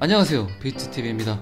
안녕하세요, 비트TV입니다.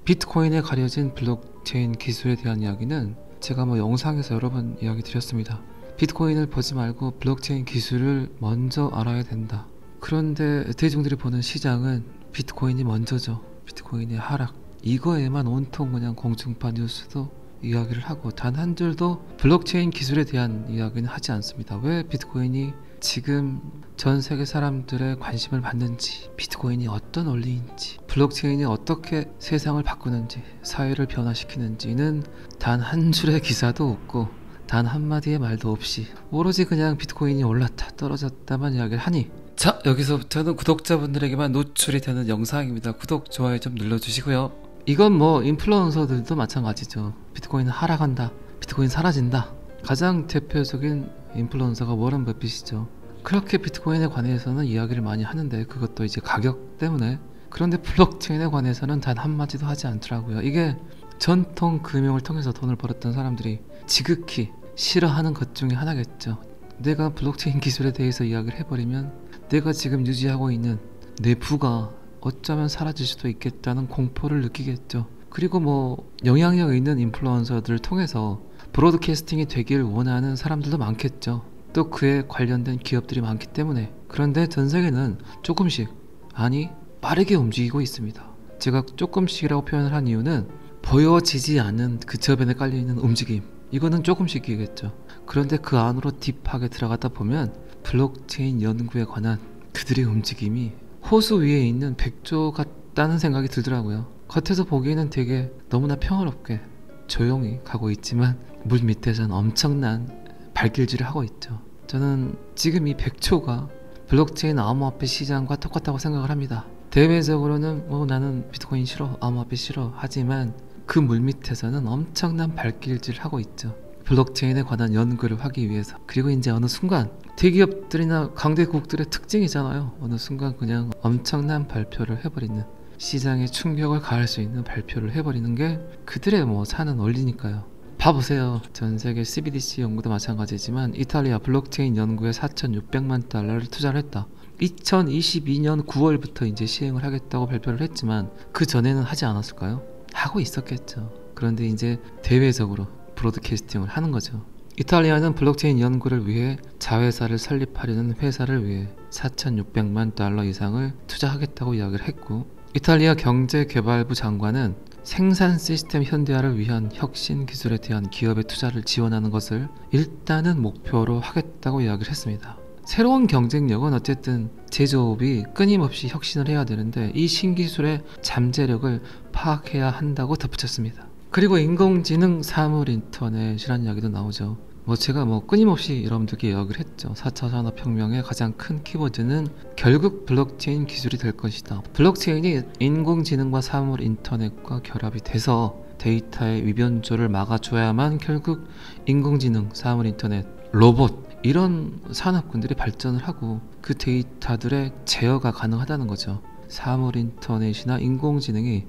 비트코인에 가려진 블록체인 기술에 대한 이야기는 제가 영상에서 여러 번 이야기 드렸습니다. 비트코인을 보지 말고 블록체인 기술을 먼저 알아야 된다. 그런데 대중들이 보는 시장은 비트코인이 먼저죠. 비트코인의 하락, 이거에만 온통 그냥 공중파 뉴스도 이야기를 하고 단 한 줄도 블록체인 기술에 대한 이야기는 하지 않습니다. 왜 비트코인이 지금 전 세계 사람들의 관심을 받는지, 비트코인이 어떤 원리인지, 블록체인이 어떻게 세상을 바꾸는지, 사회를 변화시키는지는 단 한 줄의 기사도 없고 단 한마디의 말도 없이 오로지 그냥 비트코인이 올랐다 떨어졌다만 이야기를 하니, 자, 여기서부터는 구독자분들에게만 노출이 되는 영상입니다. 구독, 좋아요 좀 눌러주시고요. 이건 인플루언서들도 마찬가지죠. 비트코인은 하락한다, 비트코인 사라진다. 가장 대표적인 인플루언서가 워런 버핏이죠. 그렇게 비트코인에 관해서는 이야기를 많이 하는데 그것도 이제 가격 때문에. 그런데 블록체인에 관해서는 단 한마디도 하지 않더라고요. 이게 전통 금융을 통해서 돈을 벌었던 사람들이 지극히 싫어하는 것 중에 하나겠죠. 내가 블록체인 기술에 대해서 이야기를 해버리면 내가 지금 유지하고 있는 내 부가 어쩌면 사라질 수도 있겠다는 공포를 느끼겠죠. 그리고 영향력 있는 인플루언서들을 통해서 브로드캐스팅이 되길 원하는 사람들도 많겠죠. 또 그에 관련된 기업들이 많기 때문에. 그런데 전 세계는 조금씩, 아니 빠르게 움직이고 있습니다. 제가 조금씩이라고 표현을 한 이유는 보여지지 않는 그 저변에 깔려있는 움직임, 이거는 조금씩이겠죠. 그런데 그 안으로 딥하게 들어가다 보면 블록체인 연구에 관한 그들의 움직임이 호수 위에 있는 백조 같다는 생각이 들더라고요. 겉에서 보기에는 되게 너무나 평화롭게 조용히 가고 있지만 물 밑에서는 엄청난 발길질을 하고 있죠. 저는 지금 이 백조가 블록체인 암호화폐 시장과 똑같다고 생각을 합니다. 대외적으로는 나는 비트코인 싫어, 암호화폐 싫어 하지만 그 물 밑에서는 엄청난 발길질을 하고 있죠. 블록체인에 관한 연구를 하기 위해서. 그리고 이제 어느 순간 대기업들이나 강대국들의 특징이잖아요. 어느 순간 그냥 엄청난 발표를 해버리는, 시장에 충격을 가할 수 있는 발표를 해버리는 게 그들의 사는 원리니까요. 봐보세요. 전세계 CBDC 연구도 마찬가지지만 이탈리아 블록체인 연구에 4,600만 달러를 투자를 했다. 2022년 9월부터 이제 시행을 하겠다고 발표를 했지만 그 전에는 하지 않았을까요? 하고 있었겠죠. 그런데 이제 대외적으로 브로드캐스팅을 하는 거죠. 이탈리아는 블록체인 연구를 위해 자회사를 설립하려는 회사를 위해 4,600만 달러 이상을 투자하겠다고 이야기를 했고, 이탈리아 경제개발부 장관은 생산 시스템 현대화를 위한 혁신 기술에 대한 기업의 투자를 지원하는 것을 일단은 목표로 하겠다고 이야기를 했습니다. 새로운 경쟁력은 어쨌든 제조업이 끊임없이 혁신을 해야 되는데 이 신기술의 잠재력을 파악해야 한다고 덧붙였습니다. 그리고 인공지능 사물 인터넷이라는 이야기도 나오죠. 제가 끊임없이 여러분들께 이야기를 했죠. 4차 산업혁명의 가장 큰 키워드는 결국 블록체인 기술이 될 것이다. 블록체인이 인공지능과 사물 인터넷과 결합이 돼서 데이터의 위변조를 막아줘야만 결국 인공지능, 사물 인터넷, 로봇, 이런 산업군들이 발전을 하고 그 데이터들의 제어가 가능하다는 거죠. 사물 인터넷이나 인공지능이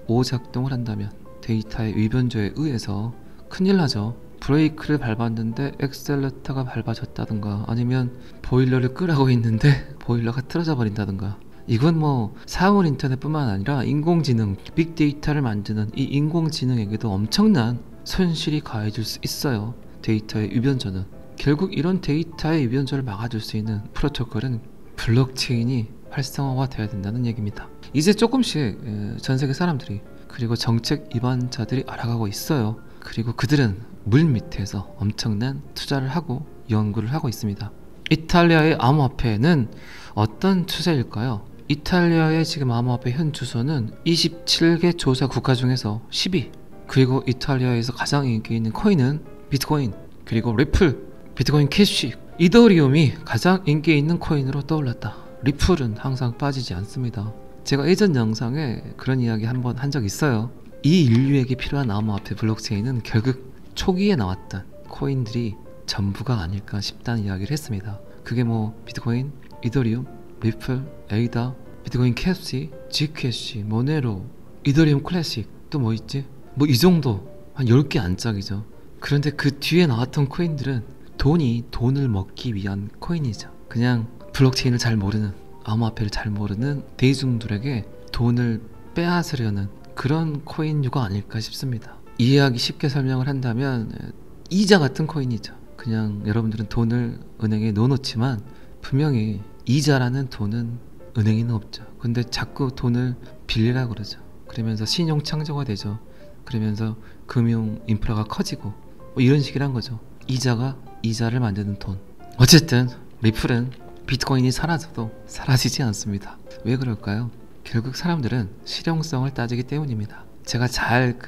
오작동을 한다면 데이터의 위변조에 의해서 큰일 나죠. 브레이크를 밟았는데 엑셀레터가 밟아졌다든가, 아니면 보일러를 끄라고 있는데 보일러가 틀어져 버린다든가. 이건 사물 인터넷뿐만 아니라 인공지능, 빅데이터를 만드는 이 인공지능에게도 엄청난 손실이 가해질 수 있어요. 데이터의 위변조는. 결국 이런 데이터의 위변조를 막아줄 수 있는 프로토콜은 블록체인이 활성화가 되어야 된다는 얘기입니다. 이제 조금씩 전 세계 사람들이, 그리고 정책 입안자들이 알아가고 있어요. 그리고 그들은 물 밑에서 엄청난 투자를 하고 연구를 하고 있습니다. 이탈리아의 암호화폐는 어떤 추세일까요? 이탈리아의 지금 암호화폐 현 주소는 27개 조사 국가 중에서 10위. 그리고 이탈리아에서 가장 인기 있는 코인은 비트코인, 그리고 리플, 비트코인 캐시, 이더리움이 가장 인기 있는 코인으로 떠올랐다. 리플은 항상 빠지지 않습니다. 제가 예전 영상에 그런 이야기 한번 한 적 있어요. 이 인류에게 필요한 암호화폐 블록체인은 결국 초기에 나왔던 코인들이 전부가 아닐까 싶다는 이야기를 했습니다. 그게 비트코인, 이더리움, 리플, 에이다, 비트코인 캐시, G캐시, 모네로, 이더리움 클래식, 또 있지? 이 정도 한 10개 안짝이죠. 그런데 그 뒤에 나왔던 코인들은 돈을 먹기 위한 코인이죠. 그냥 블록체인을 잘 모르는, 암호화폐를 잘 모르는 대중들에게 돈을 빼앗으려는 그런 코인류가 아닐까 싶습니다. 이해하기 쉽게 설명을 한다면 이자 같은 코인이죠. 그냥 여러분들은 돈을 은행에 넣어놓지만 분명히 이자라는 돈은 은행에는 없죠. 근데 자꾸 돈을 빌리라 그러죠. 그러면서 신용 창조가 되죠. 그러면서 금융 인프라가 커지고 뭐 이런 식이란 거죠. 이자가 이자를 만드는 돈. 어쨌든 리플은 비트코인이 사라져도 사라지지 않습니다. 왜 그럴까요? 결국 사람들은 실용성을 따지기 때문입니다. 제가 잘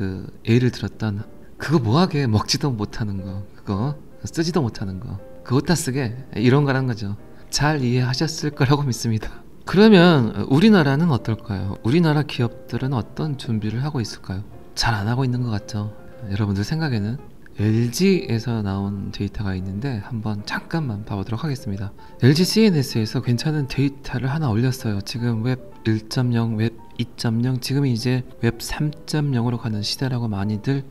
예를 들었던 그거 뭐하게 먹지도 못하는 거, 그거 쓰지도 못하는 거, 그거 다 쓰게, 이런 거란 거죠. 잘 이해하셨을 거라고 믿습니다. 그러면 우리나라는 어떨까요? 우리나라 기업들은 어떤 준비를 하고 있을까요? 잘 안 하고 있는 것 같죠. 여러분들 생각에는 LG에서 나온 데이터가 있는데 한번 잠깐만 봐보도록 하겠습니다. LG CNS에서 괜찮은 데이터를 하나 올렸어요. 지금 웹 1.0, 웹 2.0, 지금이 이제 웹 3.0으로 가는 시대라고 많이들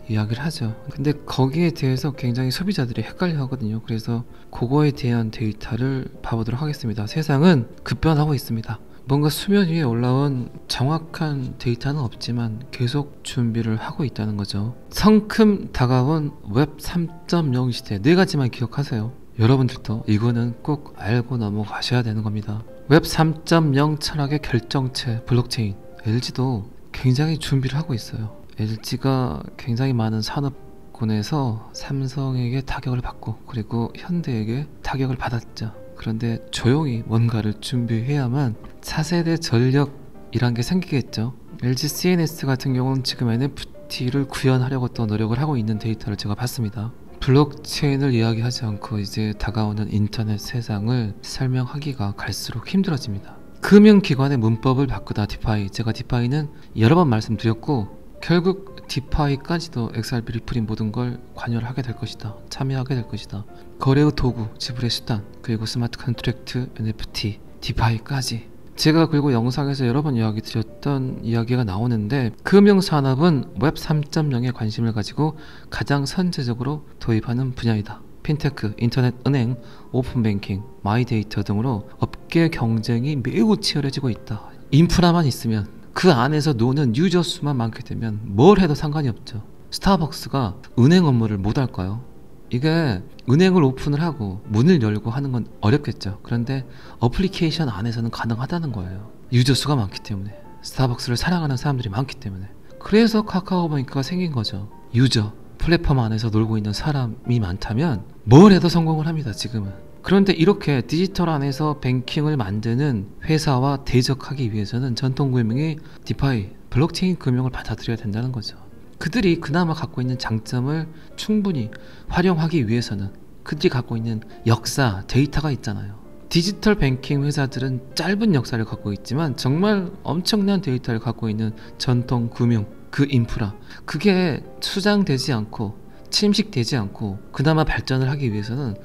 이야기를 하죠. 근데 거기에 대해서 굉장히 소비자들이 헷갈려 하거든요. 그래서 그거에 대한 데이터를 봐보도록 하겠습니다. 세상은 급변하고 있습니다. 뭔가 수면 위에 올라온 정확한 데이터는 없지만 계속 준비를 하고 있다는 거죠. 성큼 다가온 웹 3.0 시대, 네 가지만 기억하세요. 여러분들도 이거는 꼭 알고 넘어가셔야 되는 겁니다. 웹 3.0 철학의 결정체 블록체인. LG도 굉장히 준비를 하고 있어요. LG가 굉장히 많은 산업군에서 삼성에게 타격을 받고 그리고 현대에게 타격을 받았죠. 그런데 조용히 뭔가를 준비해야만 차세대 전력이란 게 생기겠죠. LG CNS 같은 경우는 지금 NFT를 구현하려고 또 노력을 하고 있는 데이터를 제가 봤습니다. 블록체인을 이야기하지 않고 이제 다가오는 인터넷 세상을 설명하기가 갈수록 힘들어집니다. 금융기관의 문법을 바꾸다 디파이. 제가 디파이는 여러 번 말씀드렸고 결국 디파이까지도 XRP 리플인 모든 걸 관여를 하게 될 것이다. 참여하게 될 것이다. 거래의 도구, 지불의 수단, 그리고 스마트 컨트랙트, NFT, 디파이까지. 제가 그리고 영상에서 여러 번 이야기 드렸던 이야기가 나오는데 금융산업은 웹 3.0에 관심을 가지고 가장 선제적으로 도입하는 분야이다. 핀테크, 인터넷 은행, 오픈뱅킹, 마이데이터 등으로 업계 경쟁이 매우 치열해지고 있다. 인프라만 있으면 그 안에서 노는 유저 수만 많게 되면 뭘 해도 상관이 없죠. 스타벅스가 은행 업무를 못 할까요? 이게 은행을 오픈을 하고 문을 열고 하는 건 어렵겠죠. 그런데 어플리케이션 안에서는 가능하다는 거예요. 유저 수가 많기 때문에, 스타벅스를 사랑하는 사람들이 많기 때문에. 그래서 카카오뱅크가 생긴 거죠. 유저, 플랫폼 안에서 놀고 있는 사람이 많다면 뭘 해도 성공을 합니다. 지금은. 그런데 이렇게 디지털 안에서 뱅킹을 만드는 회사와 대적하기 위해서는 전통 금융이 디파이, 블록체인 금융을 받아들여야 된다는 거죠. 그들이 그나마 갖고 있는 장점을 충분히 활용하기 위해서는 그들이 갖고 있는 역사, 데이터가 있잖아요. 디지털 뱅킹 회사들은 짧은 역사를 갖고 있지만 정말 엄청난 데이터를 갖고 있는 전통 금융, 그 인프라, 그게 수장되지 않고 침식되지 않고 그나마 발전을 하기 위해서는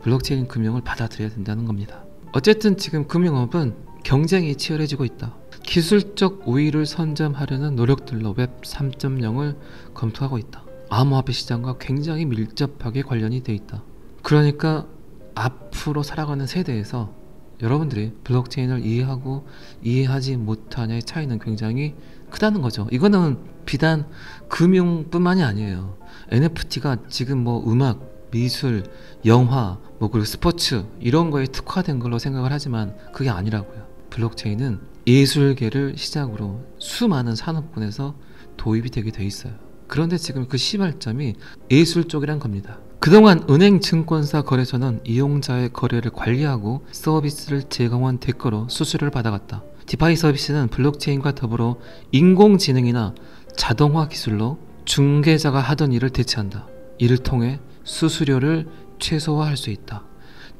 블록체인 금융을 받아들여야 된다는 겁니다. 어쨌든 지금 금융업은 경쟁이 치열해지고 있다. 기술적 우위를 선점하려는 노력들로 웹 3.0을 검토하고 있다. 암호화폐 시장과 굉장히 밀접하게 관련이 돼 있다. 그러니까 앞으로 살아가는 세대에서 여러분들이 블록체인을 이해하고 이해하지 못하냐의 차이는 굉장히 크다는 거죠. 이거는 비단 금융뿐만이 아니에요. NFT가 지금 뭐 음악, 미술, 영화, 뭐 그리고 스포츠 이런 거에 특화된 걸로 생각을 하지만 그게 아니라고요. 블록체인은 예술계를 시작으로 수많은 산업군에서 도입이 되게 돼 있어요. 그런데 지금 그 시발점이 예술 쪽이란 겁니다. 그동안 은행, 증권사, 거래소는 이용자의 거래를 관리하고 서비스를 제공한 대가로 수수료를 받아갔다. 디파이 서비스는 블록체인과 더불어 인공지능이나 자동화 기술로 중개자가 하던 일을 대체한다. 이를 통해 수수료를 최소화할 수 있다.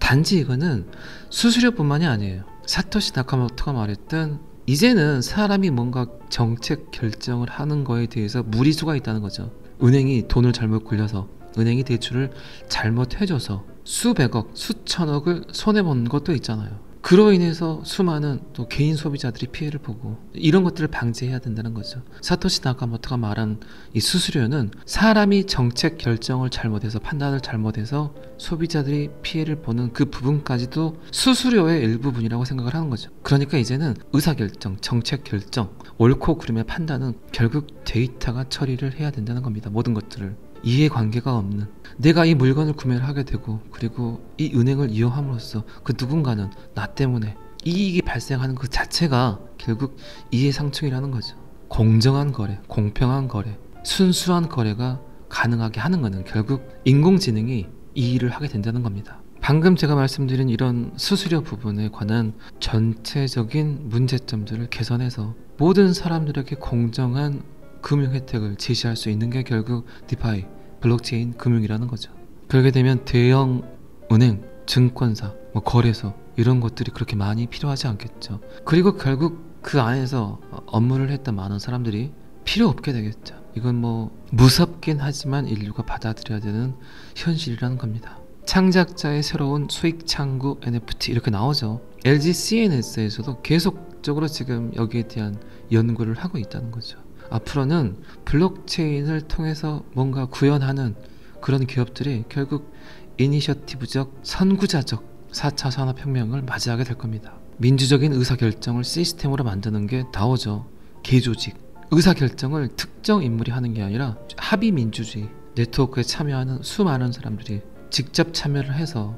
단지 이거는 수수료뿐만이 아니에요. 사토시 나카모토가 말했던 이제는 사람이 뭔가 정책 결정을 하는 거에 대해서 무리수가 있다는 거죠. 은행이 돈을 잘못 굴려서, 은행이 대출을 잘못 해줘서 수백억, 수천억을 손해본 것도 있잖아요. 그로 인해서 수많은 또 개인 소비자들이 피해를 보고 이런 것들을 방지해야 된다는 거죠. 사토시 나카모토가 말한 이 수수료는 사람이 정책 결정을 잘못해서 판단을 잘못해서 소비자들이 피해를 보는 그 부분까지도 수수료의 일부분이라고 생각을 하는 거죠. 그러니까 이제는 의사결정, 정책 결정, 옳고 그름의 판단은 결국 데이터가 처리를 해야 된다는 겁니다. 모든 것들을. 이해관계가 없는, 내가 이 물건을 구매를 하게 되고 그리고 이 은행을 이용함으로써 그 누군가는 나 때문에 이익이 발생하는 그 자체가 결국 이해상충이라는 거죠. 공정한 거래, 공평한 거래, 순수한 거래가 가능하게 하는 것은 결국 인공지능이 이 일을 하게 된다는 겁니다. 방금 제가 말씀드린 이런 수수료 부분에 관한 전체적인 문제점들을 개선해서 모든 사람들에게 공정한 금융 혜택을 제시할 수 있는 게 결국 디파이, 블록체인 금융이라는 거죠. 그렇게 되면 대형 은행, 증권사, 거래소 이런 것들이 그렇게 많이 필요하지 않겠죠. 그리고 결국 그 안에서 업무를 했던 많은 사람들이 필요 없게 되겠죠. 이건 무섭긴 하지만 인류가 받아들여야 되는 현실이라는 겁니다. 창작자의 새로운 수익 창구 NFT 이렇게 나오죠. LG CNS에서도 계속적으로 지금 여기에 대한 연구를 하고 있다는 거죠. 앞으로는 블록체인을 통해서 뭔가 구현하는 그런 기업들이 결국 이니셔티브적, 선구자적 4차 산업혁명을 맞이하게 될 겁니다. 민주적인 의사결정을 시스템으로 만드는 게 다오죠. 개조직. 의사결정을 특정 인물이 하는 게 아니라 합의민주주의, 네트워크에 참여하는 수많은 사람들이 직접 참여를 해서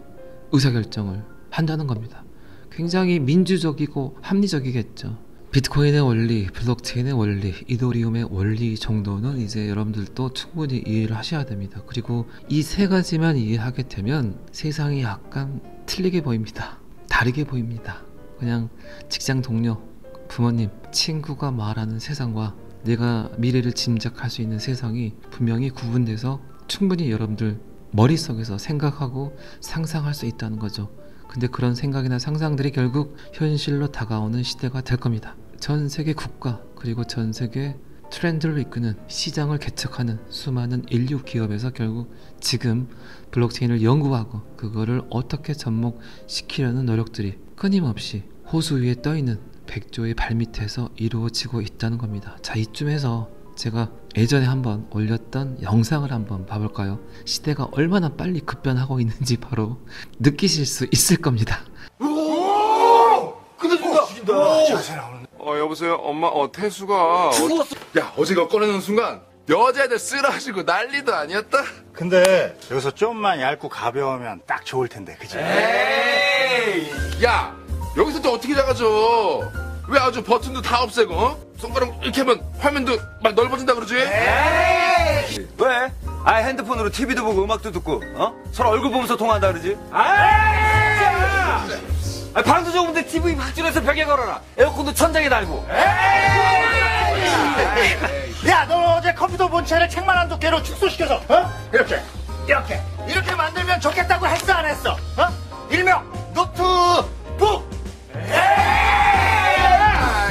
의사결정을 한다는 겁니다. 굉장히 민주적이고 합리적이겠죠. 비트코인의 원리, 블록체인의 원리, 이더리움의 원리 정도는 이제 여러분들도 충분히 이해를 하셔야 됩니다. 그리고 이 세 가지만 이해하게 되면 세상이 약간 틀리게 보입니다. 다르게 보입니다. 그냥 직장 동료, 부모님, 친구가 말하는 세상과 내가 미래를 짐작할 수 있는 세상이 분명히 구분돼서 충분히 여러분들 머릿속에서 생각하고 상상할 수 있다는 거죠. 근데 그런 생각이나 상상들이 결국 현실로 다가오는 시대가 될 겁니다. 전 세계 국가 그리고 전 세계 트렌드를 이끄는 시장을 개척하는 수많은 인류 기업에서 결국 지금 블록체인을 연구하고 그거를 어떻게 접목시키려는 노력들이 끊임없이 호수 위에 떠있는 백조의 발밑에서 이루어지고 있다는 겁니다. 자, 이쯤에서 제가 예전에 한번 올렸던 영상을 한번 봐볼까요? 시대가 얼마나 빨리 급변하고 있는지 바로 느끼실 수 있을 겁니다. 근데 죽인다. 여보세요? 엄마, 태수가. 죽었어. 야, 어제 거 꺼내는 순간, 여자애들 쓰러지고 난리도 아니었다? 근데 여기서 좀만 얇고 가벼우면 딱 좋을 텐데, 그치? 에이! 야, 여기서 또 어떻게 작아져? 왜 아주 버튼도 다 없애고, 손가락 이렇게 하면 화면도 막 넓어진다 그러지? 에이! 왜? 핸드폰으로 TV도 보고 음악도 듣고, 서로 얼굴 보면서 통화한다 그러지? 방도 좁은데 TV 확줄해서 벽에 걸어라. 에어컨도 천장에 달고. 야, 너 어제 컴퓨터 본체를 책만한 두께로 축소시켜서, 이렇게 만들면 좋겠다고 했어, 안 했어? 일명, 노트북!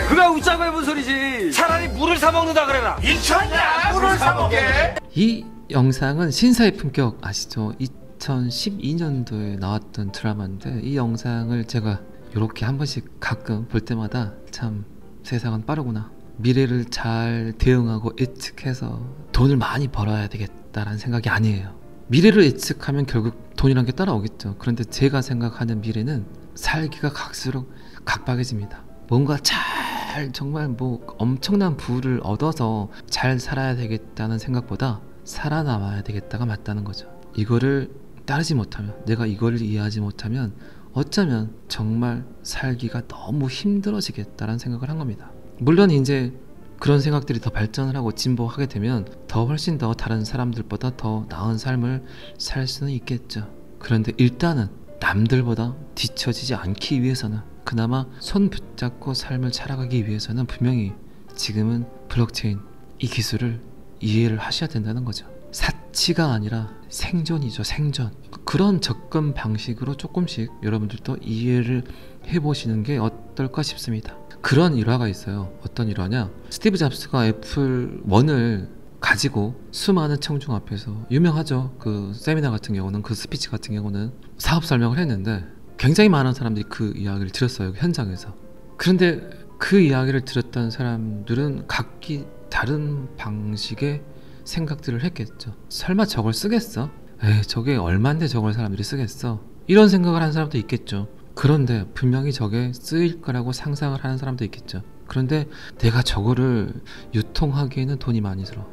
그게 웃자고 해본 소리지. 차라리 물을 사먹는다 그래라. 미쳤냐? 물을 사먹게? 이 영상은 신사의 품격 아시죠? 2012년도에 나왔던 드라마인데 이 영상을 제가 이렇게 한 번씩 가끔 볼 때마다 참 세상은 빠르구나, 미래를 잘 대응하고 예측해서 돈을 많이 벌어야 되겠다라는 생각이 아니에요. 미래를 예측하면 결국 돈이란 게 따라오겠죠. 그런데 제가 생각하는 미래는 살기가 갈수록 각박해집니다. 뭔가 잘 정말 엄청난 부를 얻어서 잘 살아야 되겠다는 생각보다 살아남아야 되겠다가 맞다는 거죠. 이거를 따르지 못하면, 내가 이걸 이해하지 못하면 어쩌면 정말 살기가 너무 힘들어지겠다라는 생각을 한 겁니다. 물론 이제 그런 생각들이 더 발전을 하고 진보하게 되면 더 훨씬 더 다른 사람들보다 더 나은 삶을 살 수는 있겠죠. 그런데 일단은 남들보다 뒤처지지 않기 위해서는, 그나마 손 붙잡고 삶을 살아가기 위해서는 분명히 지금은 블록체인 이 기술을 이해를 하셔야 된다는 거죠. 사치가 아니라 생존이죠. 생존. 그런 접근 방식으로 조금씩 여러분들도 이해를 해보시는 게 어떨까 싶습니다. 그런 일화가 있어요. 어떤 일화냐, 스티브 잡스가 애플 1을 가지고 수많은 청중 앞에서, 유명하죠, 그 세미나 같은 경우는, 그 스피치 같은 경우는 사업 설명을 했는데 굉장히 많은 사람들이 그 이야기를 들었어요. 그 현장에서. 그런데 그 이야기를 들었던 사람들은 각기 다른 방식의 생각들을 했겠죠. 설마 저걸 쓰겠어? 에이, 저게 얼만데 저걸 사람들이 쓰겠어? 이런 생각을 하는 사람도 있겠죠. 그런데 분명히 저게 쓰일 거라고 상상을 하는 사람도 있겠죠. 그런데 내가 저거를 유통하기에는 돈이 많이 들어.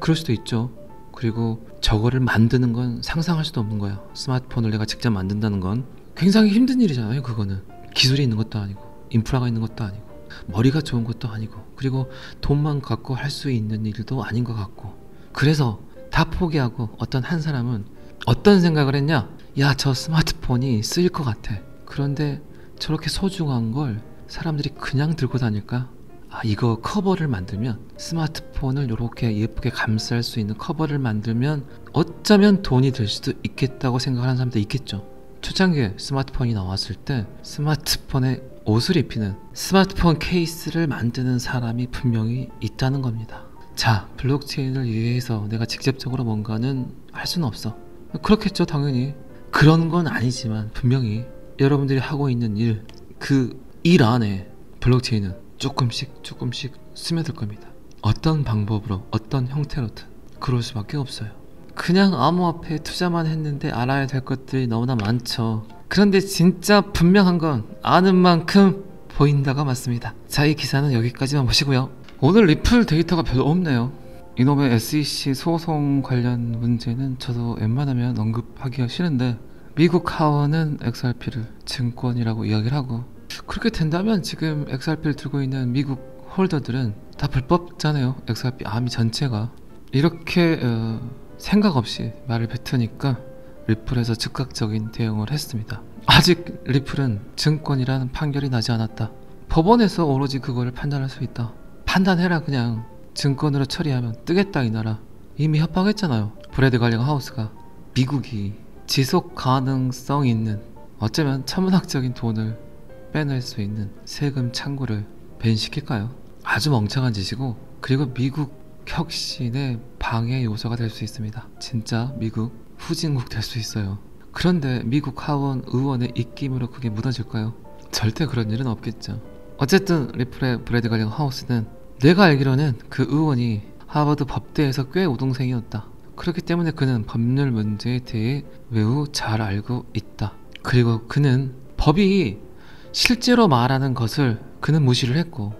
그럴 수도 있죠. 그리고 저거를 만드는 건 상상할 수도 없는 거야. 스마트폰을 내가 직접 만든다는 건 굉장히 힘든 일이잖아요. 그거는 기술이 있는 것도 아니고 인프라가 있는 것도 아니고 머리가 좋은 것도 아니고 그리고 돈만 갖고 할 수 있는 일도 아닌 것 같고. 그래서 다 포기하고 어떤 한 사람은 어떤 생각을 했냐? 야, 저 스마트폰이 쓰일 것 같아. 그런데 저렇게 소중한 걸 사람들이 그냥 들고 다닐까? 아, 이거 커버를 만들면, 스마트폰을 이렇게 예쁘게 감쌀 수 있는 커버를 만들면 어쩌면 돈이 될 수도 있겠다고 생각하는 사람도 있겠죠. 초창기에 스마트폰이 나왔을 때 스마트폰에 옷을 입히는, 스마트폰 케이스를 만드는 사람이 분명히 있다는 겁니다. 자, 블록체인을 이해해서 내가 직접적으로 뭔가는 할 수는 없어. 그렇겠죠, 당연히. 그런 건 아니지만 분명히 여러분들이 하고 있는 일, 그 일 안에 블록체인은 조금씩 스며들 겁니다. 어떤 방법으로, 어떤 형태로든 그럴 수밖에 없어요. 그냥 암호화폐에 투자만 했는데 알아야 될 것들이 너무나 많죠. 그런데 진짜 분명한 건 아는 만큼 보인다가 맞습니다. 자, 이 기사는 여기까지만 보시고요. 오늘 리플 데이터가 별로 없네요. 이놈의 SEC 소송 관련 문제는 저도 웬만하면 언급하기가 싫은데, 미국 하원은 XRP를 증권이라고 이야기를 하고, 그렇게 된다면 지금 XRP를 들고 있는 미국 홀더들은 다 불법잖아요. XRP 아미 전체가. 이렇게 생각 없이 말을 뱉으니까 리플에서 즉각적인 대응을 했습니다. 아직 리플은 증권이라는 판결이 나지 않았다. 법원에서 오로지 그거를 판단할 수 있다. 판단해라. 그냥 증권으로 처리하면 뜨겠다 이 나라. 이미 협박했잖아요. 브래드 갈링 하우스가. 미국이 지속 가능성 있는, 어쩌면 천문학적인 돈을 빼낼 수 있는 세금 창구를 밴시킬까요? 아주 멍청한 짓이고, 그리고 미국 혁신의 방해 요소가 될 수 있습니다. 진짜 미국 후진국 될 수 있어요. 그런데 미국 하원 의원의 입김으로 그게 무너질까요? 절대 그런 일은 없겠죠. 어쨌든 리플의 브래드 갈링 하우스는, 내가 알기로는 그 의원이 하버드 법대에서 꽤 우동생이었다. 그렇기 때문에 그는 법률 문제에 대해 매우 잘 알고 있다. 그리고 그는 법이 실제로 말하는 것을 그는 무시를 했고,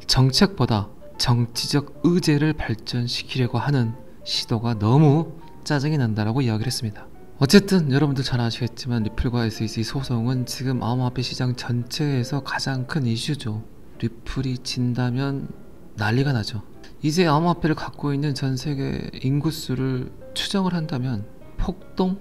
정책보다 정치적 의제를 발전시키려고 하는 시도가 너무 짜증이 난다라고 이야기를 했습니다. 어쨌든 여러분들 잘 아시겠지만 리플과 SEC 소송은 지금 암호화폐 시장 전체에서 가장 큰 이슈죠. 리플이 진다면 난리가 나죠. 이제 암호화폐를 갖고 있는 전 세계 인구수를 추정을 한다면 폭동,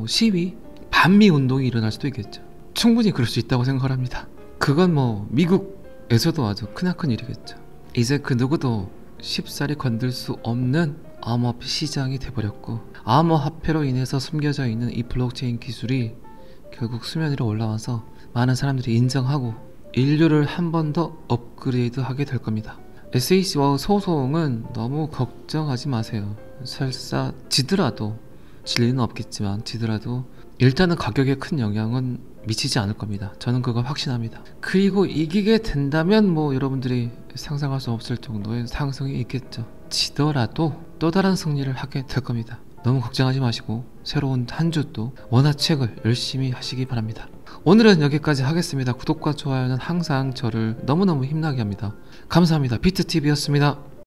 시위, 반미 운동이 일어날 수도 있겠죠. 충분히 그럴 수 있다고 생각을 합니다. 그건 미국에서도 아주 크나큰 일이겠죠. 이제 그 누구도 쉽사리 건들 수 없는 암호화폐 시장이 돼버렸고, 암호화폐로 인해서 숨겨져 있는 이 블록체인 기술이 결국 수면 위로 올라와서 많은 사람들이 인정하고 인류를 한 번 더 업그레이드하게 될 겁니다. SEC와 소송은 너무 걱정하지 마세요. 설사 지더라도, 진리는 없겠지만 지더라도 일단은 가격에 큰 영향은 미치지 않을 겁니다. 저는 그걸 확신합니다. 그리고 이기게 된다면 여러분들이 상상할 수 없을 정도의 상승이 있겠죠. 지더라도 또 다른 승리를 하게 될 겁니다. 너무 걱정하지 마시고 새로운 한 주도 원화책을 열심히 하시기 바랍니다. 오늘은 여기까지 하겠습니다. 구독과 좋아요는 항상 저를 너무너무 힘나게 합니다. 감사합니다. 비트TV였습니다.